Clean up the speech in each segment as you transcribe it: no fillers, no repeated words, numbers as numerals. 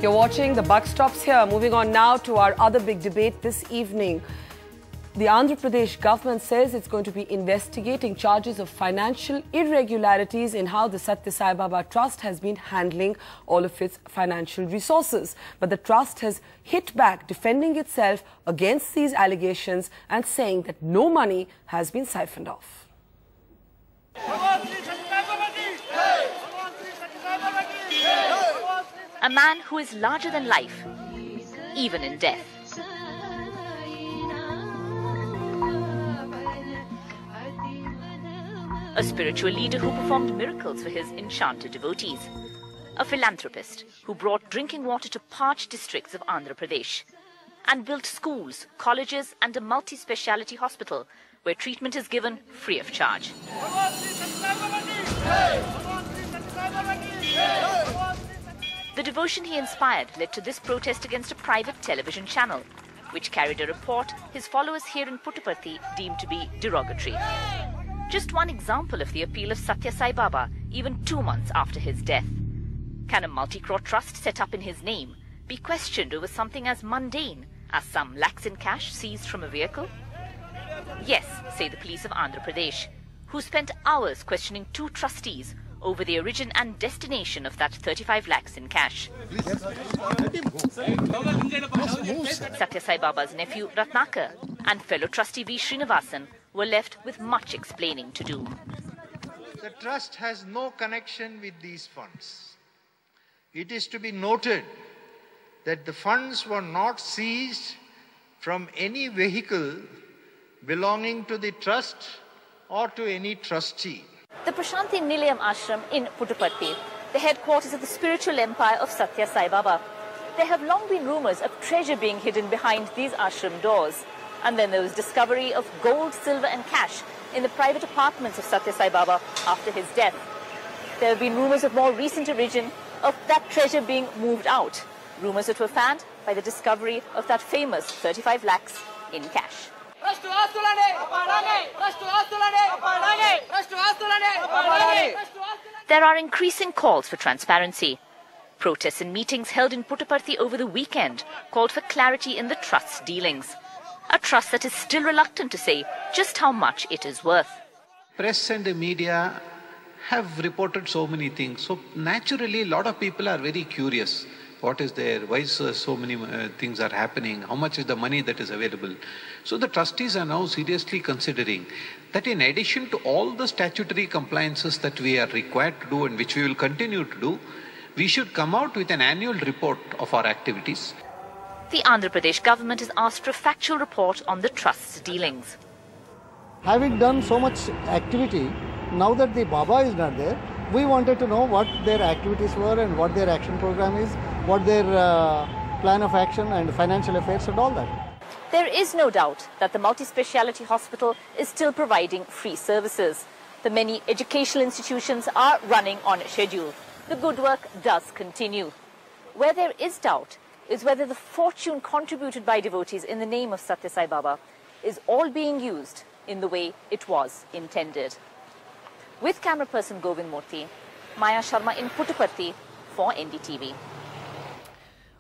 You're watching The Buck Stops Here. Moving on now to our other big debate this evening. The Andhra Pradesh government says it's going to be investigating charges of financial irregularities in how the Sai Baba Trust has been handling all of its financial resources. But the trust has hit back, defending itself against these allegations and saying that no money has been siphoned off. A man who is larger than life, even in death. A spiritual leader who performed miracles for his enchanted devotees. A philanthropist who brought drinking water to parched districts of Andhra Pradesh and built schools, colleges and a multi-speciality hospital where treatment is given free of charge. The devotion he inspired led to this protest against a private television channel, which carried a report his followers here in Puttaparthi deemed to be derogatory. Just one example of the appeal of Sai Baba, even 2 months after his death. Can a multi-crore trust set up in his name be questioned over something as mundane as some lakhs in cash seized from a vehicle? Yes, say the police of Andhra Pradesh, who spent hours questioning 2 trustees over the origin and destination of that 35 lakhs in cash. Sai Baba's nephew Ratnakar and fellow trustee V. Srinivasan were left with much explaining to do. The trust has no connection with these funds. It is to be noted that the funds were not seized from any vehicle belonging to the trust or to any trustee. The Prashanti Nilayam Ashram in Puttaparthi, the headquarters of the spiritual empire of Sai Baba. There have long been rumours of treasure being hidden behind these ashram doors. And then there was discovery of gold, silver and cash in the private apartments of Sai Baba after his death. There have been rumours of more recent origin of that treasure being moved out. Rumours that were fanned by the discovery of that famous 35 lakhs in cash. There are increasing calls for transparency. Protests and meetings held in Puttaparthi over the weekend called for clarity in the trust's dealings. A trust that is still reluctant to say just how much it is worth. Press and the media have reported so many things. So naturally, a lot of people are very curious. What is there? Why so many things are happening? How much is the money that is available? So the trustees are now seriously considering that in addition to all the statutory compliances that we are required to do and which we will continue to do, we should come out with an annual report of our activities. The Andhra Pradesh government has asked for a factual report on the trust's dealings. Having done so much activity, now that the Baba is not there, we wanted to know what their activities were and what their action program is, what their plan of action and financial affairs and all that. There is no doubt that the multi-speciality hospital is still providing free services. The many educational institutions are running on schedule. The good work does continue. Where there is doubt is whether the fortune contributed by devotees in the name of Sai Baba is all being used in the way it was intended. With camera person Govind Murthy, Maya Sharma in Puttaparthi for NDTV.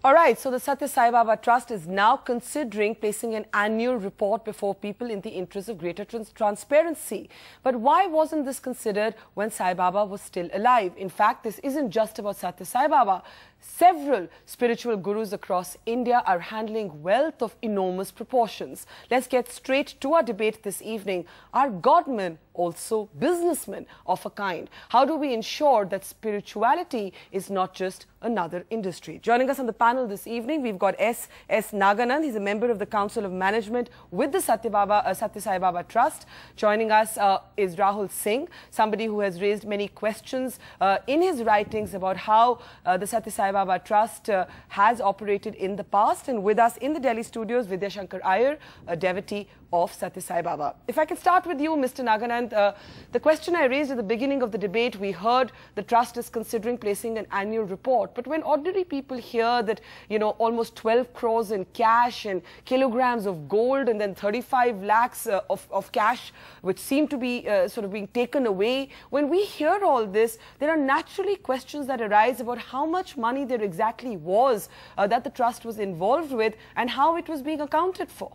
All right, so the Sai Baba Trust is now considering placing an annual report before people in the interest of greater transparency. But why wasn't this considered when Sai Baba was still alive? In fact, this isn't just about Sai Baba. Several spiritual gurus across India are handling wealth of enormous proportions. Let's get straight to our debate this evening. Are godmen also businessmen of a kind? How do we ensure that spirituality is not just another industry? Joining us on the panel this evening, we've got S. Naganand. He's a member of the Council of Management with the Sai Baba Trust. Joining us is Rahul Singh, somebody who has raised many questions in his writings about how the Sai Baba Trust has operated in the past. And with us in the Delhi studios, Vidya Shankar Iyer, a devotee of Sai Baba. If I can start with you, Mr. Naganand, the question I raised at the beginning of the debate, we heard the trust is considering placing an annual report. But when ordinary people hear that, you know, almost 12 crores in cash and kilograms of gold and then 35 lakhs of cash, which seem to be sort of being taken away, when we hear all this, there are naturally questions that arise about how much money money there exactly was that the trust was involved with and how it was being accounted for?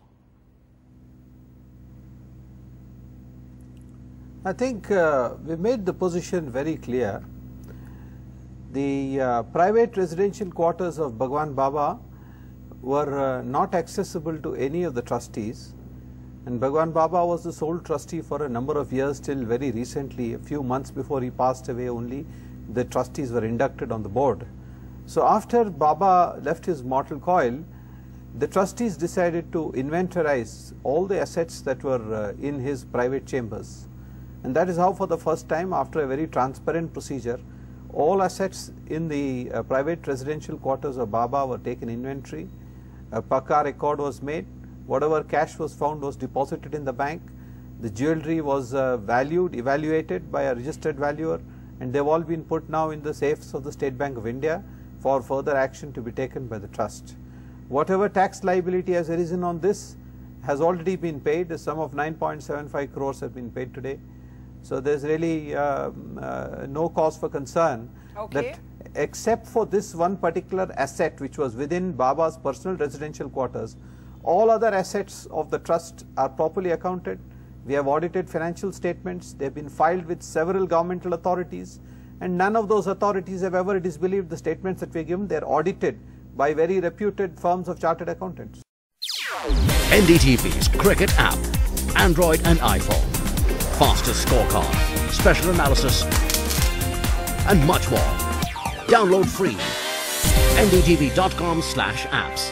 I think we made the position very clear. The private residential quarters of Bhagwan Baba were not accessible to any of the trustees, and Bhagwan Baba was the sole trustee for a number of years till very recently. A few months before he passed away only the trustees were inducted on the board. So after Baba left his mortal coil, the trustees decided to inventorize all the assets that were in his private chambers, and that is how for the first time, after a very transparent procedure, all assets in the private residential quarters of Baba were taken inventory. A Pakka record was made. Whatever cash was found was deposited in the bank. The jewelry was valued, evaluated by a registered valuer, and they've all been put now in the safes of the State Bank of India for further action to be taken by the trust. Whatever tax liability has arisen on this has already been paid. The sum of 9.75 crores have been paid today. So there's really no cause for concern that except for this one particular asset which was within Baba's personal residential quarters, all other assets of the trust are properly accounted. We have audited financial statements. They have been filed with several governmental authorities, and none of those authorities have ever disbelieved the statements that we have given. They are audited by very reputed firms of chartered accountants. NDTV's cricket app, Android and iPhone. Fastest scorecard, special analysis, and much more. Download free. ndtv.com/apps.